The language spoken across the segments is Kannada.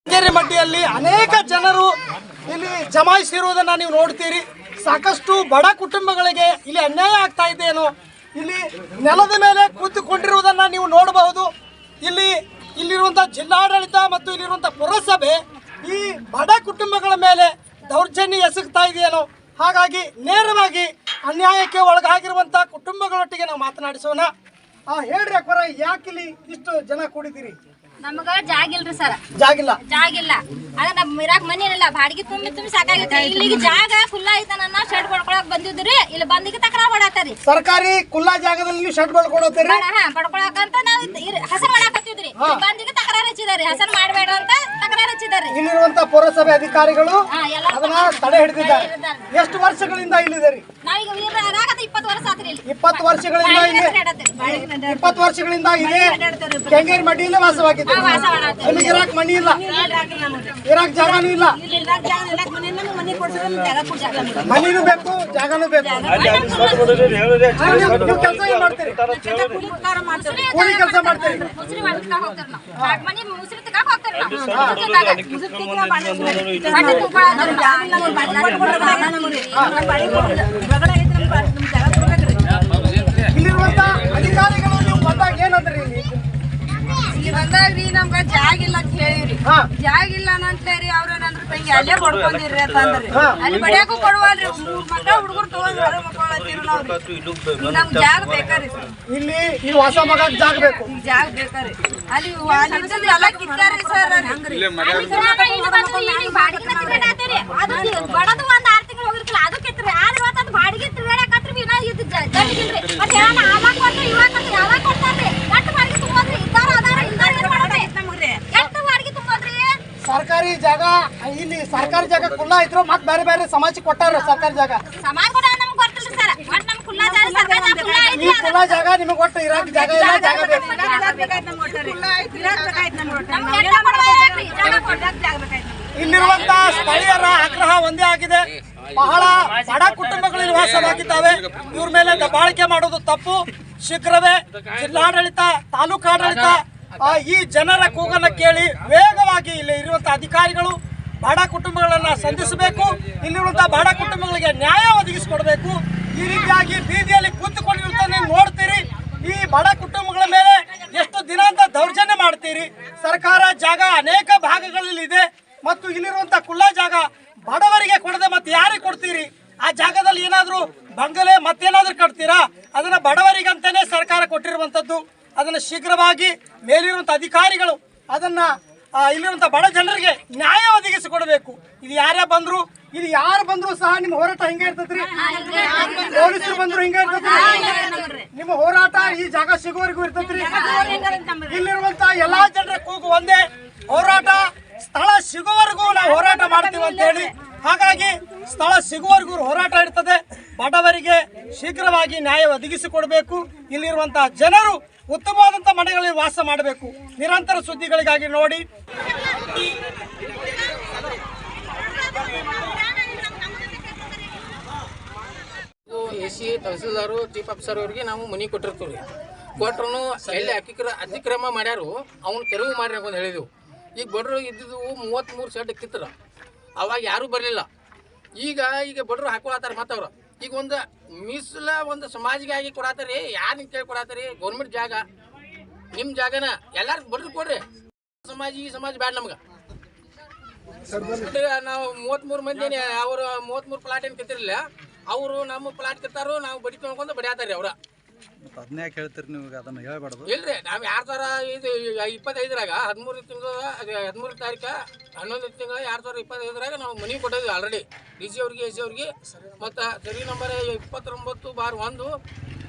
ಕೆಂಗೇರಿಮಟ್ಟಿಯಲ್ಲಿ ಅನೇಕ ಜನರು ಇಲ್ಲಿ ಜಮಾಯಿಸಿರುವುದನ್ನು ನೀವು ನೋಡ್ತೀರಿ. ಸಾಕಷ್ಟು ಬಡ ಕುಟುಂಬಗಳಿಗೆ ಇಲ್ಲಿ ಅನ್ಯಾಯ ಆಗ್ತಾ ಇದೆಯೇನೋ. ಇಲ್ಲಿ ನೆಲದ ಮೇಲೆ ಕೂತುಕೊಂಡಿರುವುದನ್ನು ನೀವು ನೋಡಬಹುದು. ಇಲ್ಲಿರುವಂಥ ಜಿಲ್ಲಾಡಳಿತ ಮತ್ತು ಇಲ್ಲಿರುವಂಥ ಪುರಸಭೆ ಈ ಬಡ ಕುಟುಂಬಗಳ ಮೇಲೆ ದೌರ್ಜನ್ಯ ಎಸಗ್ತಾ ಇದೆಯೇನೋ. ಹಾಗಾಗಿ ನೇರವಾಗಿ ಅನ್ಯಾಯಕ್ಕೆ ಒಳಗಾಗಿರುವಂಥ ಕುಟುಂಬಗಳೊಟ್ಟಿಗೆ ನಾವು ಮಾತನಾಡಿಸೋಣ. ಹೇಳ್ರಿ ಅಕ್ಬರ, ಯಾಕಿಲ್ಲಿ ಇಷ್ಟು ಜನ ಕೂಡಿದ್ದೀರಿ? ನಮಗ ಜಾಗಿಲ್ರಿ ಸರ್, ಜಾಗಿಲ್ಲ ಅದ ನಮ್ ಇರಾಕ್ ಮನಿ ಇಲ್ಲ, ಬಾಡಿಗೆ ತುಂಬಿ ಸಾಕಾಗೈತೆ. ಇಲ್ಲಿಗೆ ಜಾಗ ಖುಲ್ಲಾ ಐತನ ಶೆಡ್ ಬಡ್ಕೊಳಕ್ ಬಂದಿದ್ರಿ, ಇಲ್ಲಿ ಬಂದಿಗೆ ತಕರಾರ್ ಮಾಡಾತಾರಿ. ಸರ್ಕಾರಿ ಖುಲ್ಲಾ ಜಾಗದಲ್ಲಿ ನೀವು ಶೆಡ್ ಬಡ್ಕೊಳತ್ತೀರಿ? ಬಡ್ಕೊಳಕಂತ ನಾವ್ ಹಸನ್ ಮಾಡಾಕತ್ತಿದ್ರಿ, ಬಂದಿಗೆ ತಕರಾರ್ ಹಚ್ಚಿದಾರಿ. ಹಸನ್ ಮಾಡ್ಬೇಡ ಅಂತ ತಕರಾರ್ ಹಚ್ಚಿದಾರಿ. ಇಲ್ಲಿರುವಂತ ಪುರಸಭೆ ಅಧಿಕಾರಿಗಳು ಅದನ್ನ ತಡೆ ಹಿಡಿದಿದ್ದಾರೆ. ಎಷ್ಟು ವರ್ಷಗಳಿಂದ ಇಲ್ಲಿದ್ದೀರಿ? ನಾವೀಗ 20 ವರ್ಷ ಆತ್ರಿ. 20 ವರ್ಷಗಳಿಂದ ಇಲ್ಲಿ 20 ವರ್ಷಗಳಿಂದ ಇದೆ ಕೆಂಗೇರಿಮಟ್ಟಿಯಲ್ಲಿ ವಾಸವಾಗಿದೆ. ನಿಮಗೆ ಇರಾಕ್ ಮನಿ ಇಲ್ಲ, ಇರಾಕ್ ಜಾಗನೂ ಇಲ್ಲ. ಮನಿನೂ ಬೇಕು, ಜಾಗನೂ ಬೇಕು. ನೀವು ಕೆಲಸ ಏನ್ ಮಾಡ್ತೀರಿ? ಕೂಲಿ ಕೆಲಸ ಮಾಡ್ತೀರಿ? ಇಲ್ಲಿರುವಂತ ಅಧಿಕಾರಿಗಳು ನೀವು ಬಂದಾಗ ಏನಂದ್ರಿ? ಇಲ್ಲಿ ಬಂದಾಗ್ರಿ ನಮ್ಗ ಜಾಗಿಲ್ಲ ಅಂತ ಹೇಳಿರಿ. ಜಾಗಿಲ್ಲ ಅಂತೇರಿ ಅವ್ರೇನಂದ್ರ ತಂಗಿ ಅಲ್ಲೇ ಬಡ್ಕೊಂಡಿರ್ರಿ ಅಂತಂದ್ರಿ. ಅಲ್ಲಿ ಬಡಿಯಾಕು ಕೊಡುವಲ್ರಿ. 3 ಮಕ್ಳ ಹುಡುಗರು ತಗೊಂಡ್ ಹೊರ ಮಕ್ಕಳತ್ತೀರಿ ನಾವ್ರಿ. ನಮ್ಗ್ ಜಾಗ ಬೇಕ್ರಿ. ಇಲ್ಲಿ ಈ ವಾಸ ಮಗಕ್ ಜಾಗ ಬೇಕು, ಜಾಗ ಬೇಕ್ರಿ. ಅಲ್ಲಿ ಎಲ್ಲ ಕಿತ್ತಾರಿ ಸರ್. ಬಡದು ಒಂದ್ 6 ತಿಂಗಳು ಹೋಗಿರ್ತಿಲ್ಲ, ಅದಕ್ಕೆ ಆದ್ರೆ ಬಾಡಿಗೆ ತಿರ್ಗಾಡಕತ್ರಿ ಇವಾಗ ಯಾವಾಗ ಕೊಡ್ತಾರ್ರಿ? ಎಷ್ಟು ಬಾಡಿಗೆ ತುಂಬೋದ್ರಿ? ಸರ್ಕಾರಿ ಜಾಗ ಇಲ್ಲಿ ಸರ್ಕಾರಿ ಜಾಗ ಖುಲ್ಲಾ ಇದ್ರು ಮತ್ ಬೇರೆ ಬೇರೆ ಸಮಾಜಕ್ಕೆ ಕೊಟ್ಟಾರ. ಸರ್ಕಾರಿ ಜಾಗ ಈ ಖುಲ್ಲಾ ಜಾಗ ನಿಮಗೆ ಒಟ್ಟು ಇರಾಕ್ ಜಾಗ ಇಲ್ಲ, ಜಾಗ ಬೇಕು. ಇಲ್ಲಿರುವಂತ ಸ್ಥಳೀಯರ ಆಗ್ರಹ ಒಂದೇ ಆಗಿದೆ. ಬಹಳ ಬಡ ಕುಟುಂಬಗಳಲ್ಲಿ ವಾಸವಾಗಿದ್ದಾವೆ. ಇವ್ರ ಮೇಲೆ ದಬ್ಬಾಳಿಕೆ ಮಾಡೋದು ತಪ್ಪು. ಶೀಘ್ರವೇ ಜಿಲ್ಲಾಡಳಿತ, ತಾಲೂಕಾಡಳಿತ ಈ ಜನರ ಕೂಗನ್ನು ಕೇಳಿ ವೇಗವಾಗಿ ಇಲ್ಲಿ ಇರುವಂತಹ ಅಧಿಕಾರಿಗಳು ಬಡ ಕುಟುಂಬಗಳನ್ನ ಸಂಧಿಸಬೇಕು. ಇಲ್ಲಿರುವಂತಹ ಬಡ ಕುಟುಂಬಗಳಿಗೆ ನ್ಯಾಯ ಒದಗಿಸಿಕೊಡ್ಬೇಕು. ಈ ರೀತಿಯಾಗಿ ಬೀದಿಯಲ್ಲಿ ಕೂತುಕೊಂಡಿರುವಂತ ನೀವು ನೋಡ್ತೀರಿ. ಈ ಬಡ ಕುಟುಂಬಗಳ ಮೇಲೆ ಎಷ್ಟು ದಿನ ಅಂತ ದೌರ್ಜನ್ಯ ಮಾಡ್ತೀರಿ. ಸರ್ಕಾರ ಜಾಗ ಅನೇಕ ಭಾಗಗಳಲ್ಲಿ ಇದೆ ಮತ್ತು ಇಲ್ಲಿರುವಂತಹ ಖುಲ್ಲಾ ಜಾಗ ಬಡವರಿಗೆ ಕೊಡದೆ ಮತ್ತೆ ಯಾರಿಗೆ ಕೊಡ್ತೀರಿ? ಆ ಜಾಗದಲ್ಲಿ ಏನಾದ್ರು ಬಂಗಲೆ ಮತ್ತೇನಾದ್ರೂ ಕಟ್ತೀರಾ? ಅದನ್ನ ಬಡವರಿಗಂತಾನೆ ಸರ್ಕಾರ ಕೊಟ್ಟಿರುವಂತದ್ದು. ಅದನ್ನು ಶೀಘ್ರವಾಗಿ ಮೇಲಿರುವಂಥ ಅಧಿಕಾರಿಗಳು ಅದನ್ನ ಇಲ್ಲಿರುವಂಥ ಬಡ ಜನರಿಗೆ ನ್ಯಾಯ ಒದಗಿಸಿಕೊಡಬೇಕು. ಇದು ಯಾರೇ ಬಂದ್ರು, ಇದು ಯಾರು ಬಂದ್ರು ಸಹ ನಿಮ್ಮ ಹೋರಾಟ ಹಿಂಗೆ ಇರ್ತದ್ರಿ. ಪೊಲೀಸರು ಬಂದ್ರು ಹಿಂಗೆ ಇರ್ತದ್ರಿ. ನಿಮ್ಮ ಹೋರಾಟ ಈ ಜಾಗ ಸಿಗುವವರೆಗೂ ಇರ್ತದ್ರಿ. ಇಲ್ಲಿರುವಂತ ಎಲ್ಲಾ ಜನರ ಕೂಗು ಒಂದೇ, ಹೋರಾಟ ಸ್ಥಳ ಸಿಗುವವರೆಗೂ ನಾವು ಹೋರಾಟ ಮಾಡ್ತೀವಿ ಅಂತ ಹೇಳಿ. ಹಾಗಾಗಿ ಸ್ಥಳ ಸಿಗುವವರೆಗೂ ಹೋರಾಟ ಇರ್ತದೆ. ಬಡವರಿಗೆ ಶೀಘ್ರವಾಗಿ ನ್ಯಾಯ ಒದಗಿಸಿಕೊಡಬೇಕು. ಇಲ್ಲಿರುವಂತಹ ಜನರು ಉತ್ತಮವಾದಂಥ ಮನೆಗಳಲ್ಲಿ ವಾಸ ಮಾಡಬೇಕು. ನಿರಂತರ ಸುದ್ದಿಗಳಿಗಾಗಿ ನೋಡಿ. ಎಸಿ ತಹಸೀಲ್ದಾರು, ಚೀಫ್ ಆಫೀಸರ್ ಅವರಿಗೆ ನಾವು ಮನೆ ಕೊಟ್ಟಿರ್ತೀವಿ. ಕೊಟ್ಟರು ಎಲ್ಲಿ ಅತಿಕ್ರಮ ಮಾಡ್ಯಾರು ಅವ್ನು ತೆರವು ಮಾಡ್ರಿ ಅಂತ ಹೇಳಿದೆವು. ಈಗ ಬಡ್ರು ಇದ್ದಿದ್ದು 33 ಶೆಡ್ ಕಿತ್ತರ. ಅವಾಗ ಯಾರೂ ಬರಲಿಲ್ಲ. ಈಗ ಬಡ್ರು ಹಾಕೊಳತ್ತಾರ. ಮತ್ತವ್ರು ಈಗ ಒಂದು ಮೀಸಲ ಒಂದು ಸಮಾಜಿಗಾಗಿ ಕೊಡಾತಾರಿ. ಯಾರು ಕೇಳಿ ಕೊಡಾತಾರಿ? ಗೌರ್ಮೆಂಟ್ ಜಾಗ, ನಿಮ್ಮ ಜಾಗನ ಎಲ್ಲಾರು ಬಡ್ರು ಕೊಡ್ರಿ. ಸಮಾಜ ಈ ಸಮಾಜ ಬ್ಯಾಡ ನಮ್ಗೆ. ನಾವು 33 ಮಂದಿ ಅವರು 33 ಪ್ಲಾಟ್ ಏನು ಕಿತ್ತಿರಲಿಲ್ಲ. ಅವರು ನಮ್ಮ ಪ್ಲಾಟ್ ಕಿತ್ತಾರು, ನಾವು ಬಡಿ ತೊಳ್ಕೊಂಡು ಬಡಿಯಾತಾರಿ ಅವ್ರ. ಅದನ್ನೇ ಹೇಳ್ತೀರಿ ನೀವು, ಅದನ್ನು ಹೇಳ್ಬಾರ್ದು. ಇಲ್ರಿ, ನಾವು 2025 13 ತಿಂಗಳು 13 ತಾರೀಕು 11 ತಿಂಗಳು 2025 ನಾವು ಮನೆ ಕೊಟ್ಟಿದ್ವಿ ಆಲ್ರೆಡಿ. ಡಿ ಸಿ ಅವ್ರಿಗೆ, ಎಸ್ ಸಿ ಅವ್ರಿಗೆ. ಮತ್ತು ಸರ್ವೆ ನಂಬರ್ 29/1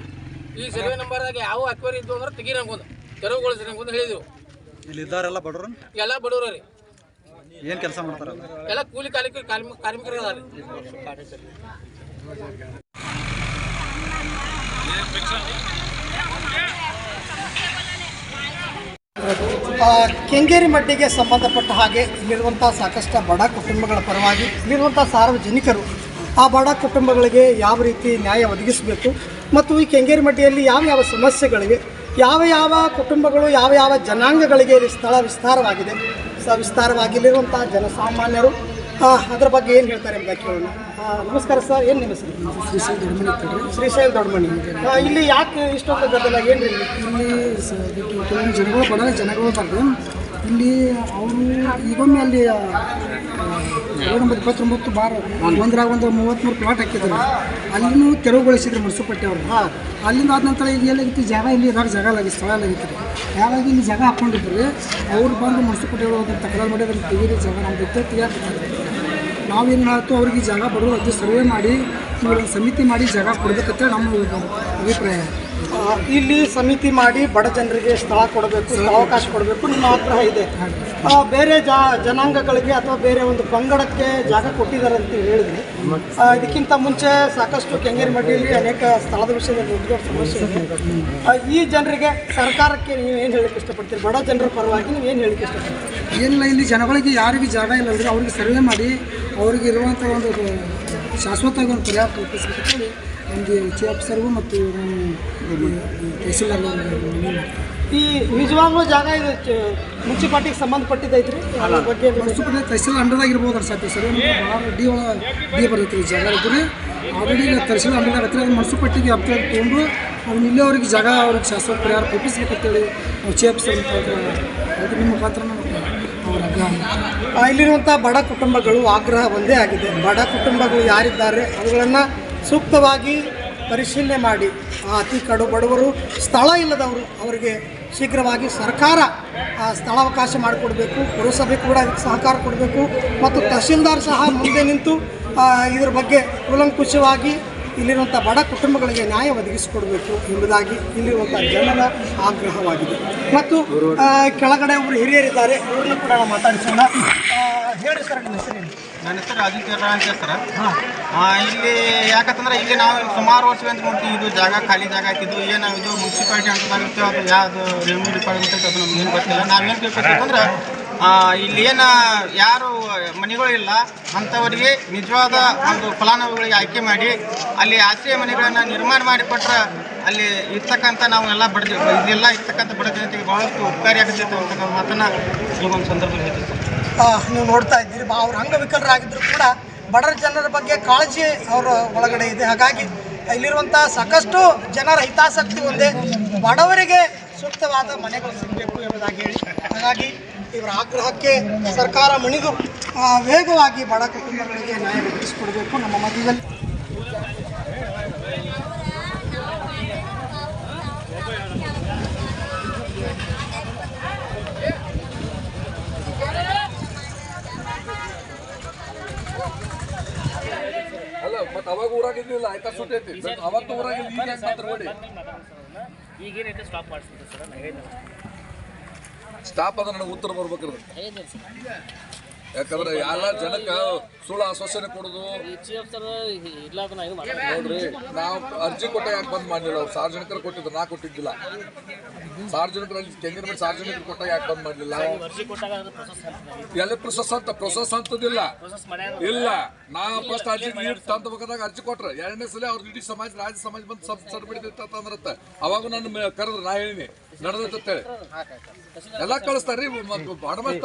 ಈ ಸರ್ವೆ ನಂಬರ್ದಾಗ ಯಾವ ಅಕ್ವೇರಿ ಇದ್ದು ಅಂದ್ರೆ ತೆಗೀರಿ ನಮ್ಗೊಂದು, ತೆರವುಗೊಳಿಸ್ರಿ ನಮ್ಗೊಂದು ಹೇಳಿದೆವು. ಇಲ್ಲಿ ಇದ್ದಾರೆಲ್ಲ ಬಡವರು? ಎಲ್ಲ ಬಡವರು ರೀ. ಏನು ಕೆಲಸ ಮಾಡ್ತಾರಲ್ಲ? ಎಲ್ಲ ಕೂಲಿ ಕಾರ್ಮಿಕರು ಅದಾರ ರೀ. ಕೆಂಗೇರಿಮಟ್ಟಿಗೆ ಸಂಬಂಧಪಟ್ಟ ಹಾಗೆ ಇಲ್ಲಿರುವಂಥ ಸಾಕಷ್ಟು ಬಡ ಕುಟುಂಬಗಳ ಪರವಾಗಿ ಇಲ್ಲಿರುವಂಥ ಸಾರ್ವಜನಿಕರು ಆ ಬಡ ಕುಟುಂಬಗಳಿಗೆ ಯಾವ ರೀತಿ ನ್ಯಾಯ ಒದಗಿಸಬೇಕು ಮತ್ತು ಈ ಕೆಂಗೇರಿಮಟ್ಟಿಯಲ್ಲಿ ಯಾವ ಸಮಸ್ಯೆಗಳಿವೆ, ಯಾವ ಕುಟುಂಬಗಳು ಯಾವ ಜನಾಂಗಗಳಿಗೆ ಇಲ್ಲಿ ಸ್ಥಳ ವಿಸ್ತಾರವಾಗಿದೆ, ಸವಿಸ್ತಾರವಾಗಿ ಇಲ್ಲಿರುವಂತಹ ಜನಸಾಮಾನ್ಯರು ಅದರ ಬಗ್ಗೆ ಏನು ಹೇಳ್ತಾರೆ ಅಂತ ಕೇಳೋಣ. ನಮಸ್ಕಾರ ಸರ್, ಏನು ನಿಮ್ಮ ಹೆಸರು? ಶ್ರೀಶೈಲ್ ದೊಡ್ಡಮಣಿ. ಇಲ್ಲಿ ಯಾಕೆ ಇಷ್ಟೊಂದು ಗದ್ದಲ ಏನು ರೀ? ಇಲ್ಲಿ ಕೆಲವೊಂದು ಜನಗಳು ಬಡ ಜನಗಳು ಬಂದು ಇಲ್ಲಿ ಅವರು ಈಗೊಮ್ಮೆ ಅಲ್ಲಿ 29 ಬಾರ್ ಒಂದ್ರಾಗ ಒಂದು 33 ಪ್ಲಾಟ್ ಹಾಕಿದ್ರು. ಅಲ್ಲಿನೂ ತೆರವುಗೊಳಿಸಿದ್ರು ಮುನ್ಸಿಪಾಲ್ಟಿ ಅವರು. ಅಲ್ಲಿಂದ ಆದ ನಂತರ ಈಗ ಏನಾಗಿತ್ತು, ಜಾಗ ಇಲ್ಲಿ ಇರೋರು ಜಾಗ ಆಗಿ ಸ್ಥಳ ಆಗಿತ್ತು. ಹಾಗಾಗಿ ಇಲ್ಲಿ ಜಾಗ ಹಾಕ್ಕೊಂಡಿದ್ರು. ಅವ್ರು ಬಂದು ಮುನ್ಸಿಪಾಲ್ಟಿ ಅವರು ಅದನ್ನು ತಕರಾರು ಮಾಡಿ ಅದನ್ನು ತೆಗೀರಿ, ಜಾಗ ನಮ್ದು ತೆಗಿಯಾಕ್ತಾರೆ. ನಾವೇನು ಮಾಡ್ತು, ಅವ್ರಿಗೆ ಜಾಗ ಬಡವರು ಅದು ಸರ್ವೆ ಮಾಡಿ ಇವ್ರಿಗೆ ಸಮಿತಿ ಮಾಡಿ ಜಾಗ ಕೊಡಬೇಕಂತ ನಮ್ಮ ಅಭಿಪ್ರಾಯ. ಇಲ್ಲಿ ಸಮಿತಿ ಮಾಡಿ ಬಡ ಜನರಿಗೆ ಸ್ಥಳ ಕೊಡಬೇಕು, ಸ್ಥಳಾವಕಾಶ ಕೊಡಬೇಕು ನಿಮ್ಮ ಆಗ್ರಹ ಇದೆ. ಬೇರೆ ಜನಾಂಗಗಳಿಗೆ ಅಥವಾ ಬೇರೆ ಒಂದು ಪಂಗಡಕ್ಕೆ ಜಾಗ ಕೊಟ್ಟಿದ್ದಾರೆ ಅಂತ ಹೇಳಿದ್ರಿ. ಇದಕ್ಕಿಂತ ಮುಂಚೆ ಸಾಕಷ್ಟು ಕೆಂಗೇರಿಮಡ್ಡಿಯಲ್ಲಿ ಅನೇಕ ಸ್ಥಳದ ವಿಷಯದಲ್ಲಿ ದೊಡ್ಡ ಸಮಸ್ಯೆ ಇದೆ. ಈ ಜನರಿಗೆ ಸರ್ಕಾರಕ್ಕೆ ನೀವು ಏನು ಹೇಳಕ್ಕೆ ಇಷ್ಟಪಡ್ತೀರಿ? ಬಡ ಜನರ ಪರವಾಗಿ ನೀವು ಏನು ಹೇಳಕ್ಕೆ ಇಷ್ಟಪಡ್ತೀರಿ? ಏನಿಲ್ಲ, ಇಲ್ಲಿ ಜನಗಳಿಗೆ ಯಾರಿಗೆ ಜಾಗ ಇಲ್ಲ ಅಂದರೆ ಅವ್ರಿಗೆ ಸರ್ವೆ ಮಾಡಿ ಅವ್ರಿಗೆ ಇರುವಂಥ ಒಂದು ಶಾಶ್ವತವಾಗಿ ಒಂದು ಪರಿಹಾರ ಕಲ್ಪಿಸಬೇಕಂತೇಳಿ ನಮಗೆ ಚೀಫ್ ಆಫೀಸರ್ಗೂ ಮತ್ತು ತಹಸೀಲ್ದಾರ್ ಈ ನಿಜವಾಗ್ಲೂ ಜಾಗ ಇದು ಮುನ್ಸಿಪಾಲ್ಟಿಗೆ ಸಂಬಂಧಪಟ್ಟಿದ್ದೈತ್ರಿ. ಅದ್ರ ಬಗ್ಗೆ ಮುನ್ಸಿಪಾಲ್ಟಿ ತಹಸೀಲ್ ಅಂಡರ್ದಾಗ ಇರ್ಬೋದು ಸರ್. ಸರ್ವೆ ಭಾಳ ಡಿ ಬರ್ತೈತಿ ಜಾಗ ಇದ್ದರೆ ಆಲ್ರೆಡಿ ತಹಸೀಲ್ ಅಂಡರ್ದಾಗ ಹತ್ತಿರ ಅದು ಮುನ್ಸಿಪಾಲ್ಟಿಗೆ ಅಪ್ಡೇಟ್ ತೊಗೊಂಡು ಅವ್ನು ಇಲ್ಲೇ ಅವ್ರಿಗೆ ಜಾಗ ಅವ್ರಿಗೆ ಶಾಶ್ವತ ಪರಿಹಾರ ಕಲ್ಪಿಸ್ಬೇಕಂತೇಳಿ ನಾವು ಚೀಫ್ ಆಫೀಸರ್ ಅದು ನಿಮ್ಮ ಮುಖಾಂತರ ಅವ್ರ ಆಗ್ರಹ. ಇಲ್ಲಿರುವಂಥ ಬಡ ಕುಟುಂಬಗಳು ಆಗ್ರಹ ಒಂದೇ ಆಗಿದೆ. ಬಡ ಕುಟುಂಬಗಳು ಯಾರಿದ್ದಾರೆ ಅವುಗಳನ್ನು ಸೂಕ್ತವಾಗಿ ಪರಿಶೀಲನೆ ಮಾಡಿ, ಅತಿ ಕಡು ಬಡವರು, ಸ್ಥಳ ಇಲ್ಲದವರು ಅವರಿಗೆ ಶೀಘ್ರವಾಗಿ ಸರ್ಕಾರ ಸ್ಥಳಾವಕಾಶ ಮಾಡಿಕೊಡ್ಬೇಕು. ಪುರಸಭೆ ಕೂಡ ಅದಕ್ಕೆ ಸಹಕಾರ ಕೊಡಬೇಕು ಮತ್ತು ತಹಸೀಲ್ದಾರ್ ಸಹ ಮುಂದೆ ನಿಂತು ಇದರ ಬಗ್ಗೆ ಕೂಲಂಕುಷವಾಗಿ ಇಲ್ಲಿರುವಂಥ ಬಡ ಕುಟುಂಬಗಳಿಗೆ ನ್ಯಾಯ ಒದಗಿಸಿಕೊಡಬೇಕು ಎಂಬುದಾಗಿ ಇಲ್ಲಿರುವಂಥ ಜನರ ಆಗ್ರಹವಾಗಿದೆ. ಮತ್ತು ಕೆಳಗಡೆ ಒಬ್ಬರು ಹಿರಿಯರಿದ್ದಾರೆ, ಅವ್ರನ್ನೂ ಕೂಡ ನಾವು ಮಾತಾಡಿಸೋಣ. ಹೇಳಿ ಸರ್, ನಿಮ್ಮ ಹೆಸರೇನು? ನನ್ನ ಹೆಸರು ಆದಿತ್ಯ ಅಂತ ಸರ್. ಇಲ್ಲಿ ಯಾಕಂತಂದ್ರೆ ಇಲ್ಲಿ ನಾವು ಸುಮಾರು ವರ್ಷಗಳಿಂದ ನೋಡ್ತೀವಿ, ಇದು ಜಾಗ ಖಾಲಿ ಜಾಗ ಆಯ್ತಿದ್ದು ಏನು ಇದು ಮುನ್ಸಿಪಾಲ್ಟಿ ಅಂತದಾಗಿತ್ತು, ಅದು ಯಾವುದು ರೆವಿನ್ಯೂ ಡಿಪಾರ್ಟ್ಮೆಂಟ್ ಐತೆ ಅದು ನಮ್ಗೆ ಏನು ಗೊತ್ತಿಲ್ಲ. ನಾವೇನು ತಿಳ್ಕೊಬೇಕಂದ್ರೆ ಇಲ್ಲಿ ಏನು ಯಾರು ಮನೆಗಳಿಲ್ಲ ಅಂಥವರಿಗೆ ನಿಜವಾದ ಒಂದು ಫಲಾನುಭವಿಗಳಿಗೆ ಆಯ್ಕೆ ಮಾಡಿ ಅಲ್ಲಿ ಆಶ್ರಯ ಮನೆಗಳನ್ನು ನಿರ್ಮಾಣ ಮಾಡಿಕೊಟ್ರೆ ಅಲ್ಲಿ ಇರ್ತಕ್ಕಂಥ ನಾವು ಎಲ್ಲ ಇದೆಲ್ಲ ಇರ್ತಕ್ಕಂಥ ಬಡ ಜನತೆಗೆ ಭಾಳಷ್ಟು ಉಪಕಾರಿ ಆಗುತ್ತೆ ಅಂತ ಮಾತನ್ನು ಈ ಒಂದು ಸಂದರ್ಭದಲ್ಲಿ ಹೇಳ್ತೀವಿ ಸರ್. ನೀವು ನೋಡ್ತಾ ಇದ್ದೀರಿ, ಅವ್ರು ಅಂಗವಿಕಲರಾಗಿದ್ದರೂ ಕೂಡ ಬಡ ಜನರ ಬಗ್ಗೆ ಕಾಳಜಿ ಅವರ ಒಳಗಡೆ ಇದೆ. ಹಾಗಾಗಿ ಇಲ್ಲಿರುವಂಥ ಸಾಕಷ್ಟು ಜನರ ಹಿತಾಸಕ್ತಿ ಒಂದೇ, ಬಡವರಿಗೆ ಸೂಕ್ತವಾದ ಮನೆಗಳು ಸಿಗಬೇಕು ಎಂಬುದಾಗಿ ಹೇಳಿ, ಹಾಗಾಗಿ ಇವರ ಆಗ್ರಹಕ್ಕೆ ಸರ್ಕಾರ ಮಣಿದು ವೇಗವಾಗಿ ಬಡ ಕುಟುಂಬಗಳಿಗೆ ನ್ಯಾಯ ಒದಗಿಸಿಕೊಡಬೇಕು. ನಮ್ಮ ಮಧ್ಯದಲ್ಲಿ ಅಲ್ಲ ಮತ್ತೆ ಅವಾಗ ಊರಾಗಿರ್ಲಿಲ್ಲ, ಆಯ್ತಾ ಸುಟ್ಟೈತಿ ಅವತ್ತು ಊರಾಗಿಲ್ಲ, ಈಗ ಮಾತ್ರ ನೋಡಿ ಈಗೇನೈತೆ ಸ್ಟಾಪ್ ಮಾಡಿಸ್ತೀವಿ ಸರ್. ಸ್ಟಾಪ್ ಅದ ನನಗೆ ಉತ್ತರ ಬರ್ಬೇಕ್ರಿ. ಯಾಕಂದ್ರೆ ಎಲ್ಲ ಜನಕ್ಕೆ ಸುಳ್ಳು ಆಶ್ವಾಸನೆ ಕೊಡೋದು ನೋಡ್ರಿ. ನಾವು ಅರ್ಜಿ ಕೊಟ್ಟ ಯಾಕೆ ಬಂದ್ ಮಾಡಲಿಲ್ಲ? ಅವ್ರು ಸಾರ್ವಜನಿಕರು ಕೊಟ್ಟಿದ್ರು, ನಾ ಕೊಟ್ಟಿದ್ದಿಲ್ಲ. ಸಾರ್ವಜನಿಕರಲ್ಲಿ ಕೆಂಗೇರಿಮಠ ಸಾರ್ವಜನಿಕರು ಕೊಟ್ಟ ಯಾಕೆ ಬಂದ್ ಮಾಡಲಿಲ್ಲ? ಎಲ್ಲ ಪ್ರೊಸೆಸ್ ಅಂತದಿಲ್ಲ ಇಲ್ಲ. ನಾ ಫಸ್ಟ್ ಅರ್ಜಿ ನೀರು ತಂದಬೇಕಾದಾಗ ಅರ್ಜಿ ಕೊಟ್ರೆ 2ನೇ ಸಲ ಅವ್ರು ಇಡೀ ಸಮಾಜ ರಾಜ್ಯ ಸಮಾಜ ಬಂದು ಸರ್ಬಿಡಿದಿತ್ತಂದ್ರತ್ತ ಅವಾಗ ನಾನು ಕರೆದ್ರು, ನಾ ಹೇಳಿನಿ ನಡೆದತ್ತೇಳಿ ಎಲ್ಲ ಕಳಿಸ್ತಾರ್ರಿ.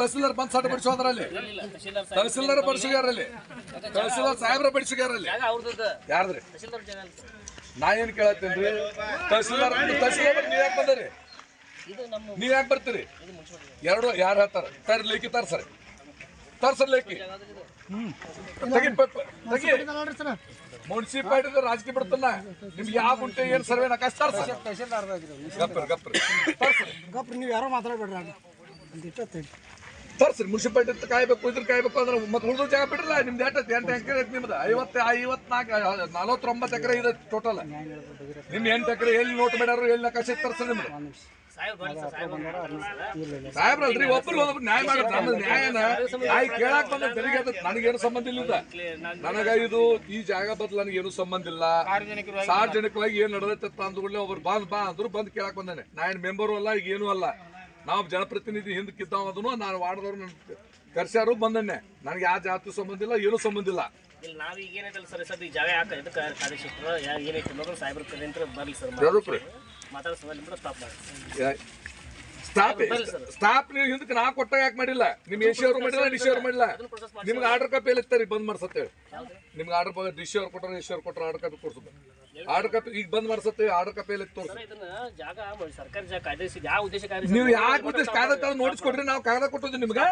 ತಹಸೀಲ್ದಾರ್ ಬಂದ್ ಸರ್ಟ್ ಬಿಡಿಸೋ ಅಂದ್ರಲ್ಲಿ ತಹಸೀಲ್ದಾರ್ ಬಡಿಸಿಗ್ಯಾರಲ್ಲಿ, ತಹಸೀಲ್ದಾರ್ ಸಾಹೇಬ್ರ ಬಡಿಸಿಗ್ಯಾರಲ್ಲಿ. ಯಾರ್ದ್ರಿ? ನಾ ಏನ್ ಕೇಳತ್ತೇನ್ರಿ? ತಹಸೀಲ್ದಾರ್ ನೀವ್ ಯಾಕೆ ಬಂದ್ರಿ? ನೀವ್ ಯಾಕೆ ಬರ್ತೀರಿ? ಎರಡು ಯಾರು ಹೇಳ್ತಾರ? ಲೇಖಿ ತರ್ಸರಿ, ಲೇಖಿ ಮುನ್ಸಿಪಾಲಿಟಿ ರಾಜಕೀಯ ಬಿಡ್ತಾನ. ನಿಮ್ಗೆ ಯಾವ ಗುಂಟೆ ಏನ್ ಸರ್ವೆ ನಕಾಶ್ ನೀವು ಯಾರೋ ಮಾತಾಡ್ಬೇಡ್ರಿ, ತರ್ಸ್ರಿ. ಮುನ್ಸಿಪಾಲಿಟಿ ಕಾಯ್ಬೇಕು, ಇದ್ರ ಕಾಯ್ಬೇಕು ಅಂದ್ರೆ ಮತ್ತೆ ಉಳಿದು ಜಾಗ ಬಿಡ್ರಲ್ಲ. ನಿಮ್ದು 8 ಎಕರೆ ಐತಿ, ನಿಮ್ದು 49 ಎಕರೆ ಇದೆ ಟೋಟಲ್. ನಿಮ್ 8 ಎಕರೆ ಎಲ್ಲಿ ನೋಟ್ ಮಾಡ್ಯಾರ, ಎಲ್ಲಿ ನಕಾಶೆ ತರ್ಸ್ರಿ ನಿಮ್ದು ಸಾಹೇಬ್ರಲ್ರಿ. ಒಬ್ರು ನ್ಯಾಯ ಮಾಡ್ರಿ. ನಮ್ದು ನ್ಯಾಯನ ನಾಯಿ ಕೇಳಾಕ್ ಬಂದ ತೆರಿಗೆ ನನಗೇನು ಸಂಬಂಧ ಇಲ್ಲ. ನನಗ ಇದು ಈ ಜಾಗ ಬದಲು ನನಗೇನು ಸಂಬಂಧ ಇಲ್ಲ. ಸಾರ್ವಜನಿಕವಾಗಿ ಏನ್ ನಡೆದೈತೆ ಅಂದ್ಕೊಳ್ಳಿ ಒಬ್ರು ಬಾ ಅಂದ್ರು ಬಂದ್ ಕೇಳಾಕ್ ಬಂದಾನೆ. ನಾ ಏನ್ ಮೆಂಬರು ಅಲ್ಲ, ಈಗ ಏನು ಅಲ್ಲ. ನಾವು ಜನಪ್ರತಿನಿಧಿ ಹಿಂದಕ್ಕಿದ್ದಾವ, ಅದನ್ನು ನಾನು ವಾರ್ಡ್ದವ್ರು ಕರ್ಸ್ಯಾರು ಬಂದನ್ನೆ. ನನಗೆ ಯಾವ ಜಾತಿ ಸಂಬಂಧ ಇಲ್ಲ, ಏನೂ ಸಂಬಂಧ ಇಲ್ಲ. ನಾವೀಗ ಏನೈತಲ್ಲ ಸರ್, ಸರ್ ಈ ಜಾಗ ಯಾಕೆ ಇದಕ್ಕೆ ಕಾಲೇಜಿಟ್ರು ಏನೈತೆ ಅನ್ನೋದು ಸಾಹೇಬ್ರ ಕಡೆ ಬರ್ಲಿ ಸರ್, ಮಾತಾಡೋ ಸ್ಟಾಪ್ ಮಾಡಿ. ಸ್ಟಾಪ್ ನೀವು ಹಿಂದಕ್ಕೆ ನಾ ಕೊಟ್ಟಾಗ ಯಾಕೆ ಮಾಡಿಲ್ಲ? ನಿಮ್ ಎಸಿ ಅವ್ರು ಮಾಡಿಲ್ಲ, ಡಿಸಿ ಅವ್ರು ಮಾಡಿಲ್ಲ. ನಿಮ್ಗೆ ಆರ್ಡರ್ ಕಾಪಿ ಎಲ್ಲಿ ಇರ್ತಾರೆ ಬಂದ್ ಮಾಡ್ಸತ್ತೇಳಿ. ನಿಮ್ಗೆ ಆರ್ಡರ್ ಡಿಸಿ ಅವ್ರು ಕೊಟ್ಟರೆ ಎಸಿ ಅವ್ರು ಕೊಟ್ಟರೆ ಆರ್ಡರ್ ಕಾಪಿ ತೋರಿಸ್ಬೇಕು. ಆರ್ಡರ್ ಕಾಪಿ ಈಗ ಬಂದ್ ಮಾಡ್ಸತ್ತೆ, ಆರ್ಡರ್ ಕಾಪಿ ಎಲ್ಲಿ ತೋರಿಸ್. ಜಾಗ ಸರ್ಕಾರಿ ಜಾಗ ಕಾಯ್ದಿರಿಸಿ ಯಾವ ಉದ್ದೇಶ ಕಾಯ್ದಿರಿಸಿ ನೀವು ಯಾಕೆ ಉದ್ದೇಶ ಕಾಗದ ನೋಟಿಸ್ ಕೊಡ್ರಿ, ನಾವು ಕಾಗದ ಕೊಟ್ಟೋದು ನಿಮ್ಗೆ